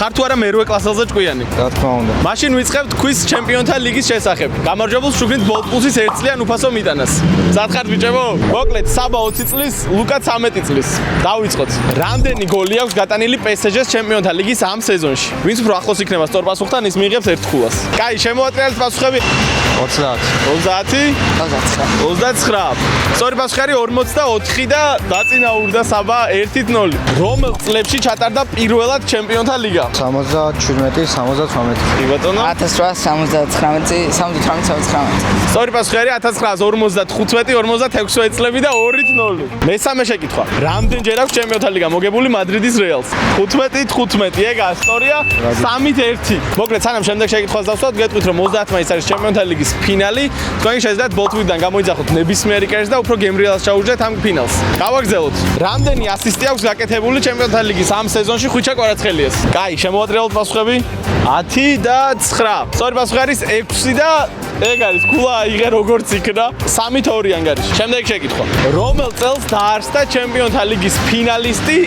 ხარ თუ არა მერვე კლასელზე ჭკვიანი? რა თქმა უნდა. მაშინ ვიწყებთ თქვის ჩემპიონთა ლიგის შესახებ. გამარჯვებულს შუქნით ბოლტპულსის 1 წლიან უფასო მიტანას. მზად ბიჭებო? მოკლედ საბა 20 წლის, ლუკა 13 წლის. დავიწყოთ. რამდენი გოლი აქვს გატანილი PSG-ს ჩემპიონთა ლიგის ამ სეზონში? ვინც უფრო ახლოს იქნება სწორ პასუხთან, ის მიიღებს 1 ქულას. კაი, შემოატრიალეთ პასუხები. 30. 30? 29. სწორი პასუხი არის 44 და დაწინაურდა საბა 1-0. რომელ წლებში ჩატარდა პირველად ჩემპიონთა ლიგა? 77, 78. კი ბატონო. 1879. სწორი პასუხი არის 1955-56 წლები და 2-0. მესამე შეკითხვა. რამდენჯერ აქვს ჩემპიონთა ლიგა მოგებული მადრიდის რეალს? 15-15. ეგაა ისტორია. 3-1. მოკლედ სანამ შემდეგ შეკითხვას დავსვათ, გეტყვით რომ 30 მაისს არის ჩემპიონთა ლიგის ფინალი. თქვენ შეძლებთ ბოლტვიდან გამოიძახოთ ნებისმიერი კერძი და უფრო გემრიელს ჩაუჯდეთ ამ ფინალს. გავაგრძელოთ. რამდენი ასისტი აქვს გაკეთებული ჩემპიონთა ლიგის ამ სეზონში ხვიჩა კვარაცხელიას? კაი, შემოვატრიალოთ პასუხები. 10 და 9. სწორი პასუხი არის 6 და ეგ არის ქულა აიღე როგორც იქნა 3-2 ანგარიში. შემდეგი შეკითხვა. რომელ წელს დაარსდა ჩემპიონთა ლიგის ფინალისტი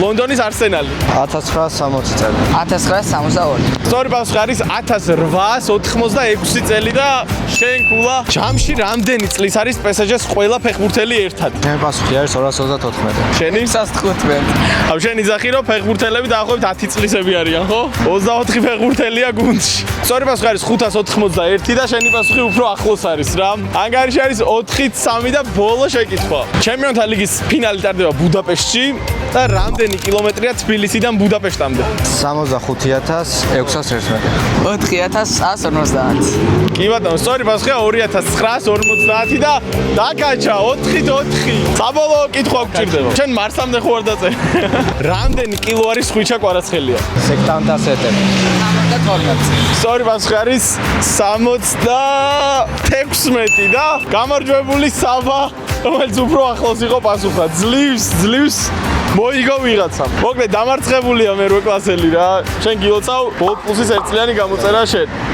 ლონდონის არსენალი? 1960 წელი. 1962. სწორი პასუხი არის 1886 წელი და შენ ქულა ჯამში რამდენი წლის არის PSG-ს ყველა ფეხბურთელი ერთად? მე პასუხი არის 234. შენი 115. ამ შენ იძახი რომ ფეხბურთელები დაახლოებით 10 წლისები არიან, ხო? 24 ფეხბურთელია გუნდში. სწორი პასუხი არის 591 და შენი პასუხი უფრო ახლოს არის რა. ანგარიში არის 4-3 და ბოლო შეკითხვა. ჩემპიონთა ლიგის ფინალი ტარდება ბუდაპეშტში და რამდენი კილომეტრია თბილისიდან ბუდაპეშტამდე? 65611. 4150. კი ბატონო, სწორი პასუხია 2950 და დაკაჩა 4-4. საბოლოო კითხვა გჭირდება. შენ მარსამდე ხო არ დაწერ? რამდენი კილო არის ხვიჩა კვარაცხელია? სექტანტა სეტები. 12. სწორი პასუხი არის 76 და გამარჯვებული საბა, რომელიც უფრო ახლოს იყო პასუხად. ძლივს მოიგო ვიღაცამ. მოკლედ დამარცხებულია მერვე კლასელი რა. შენ გილოცავ ბოლტპულსის 1 წლიანი გამოწერა შენ.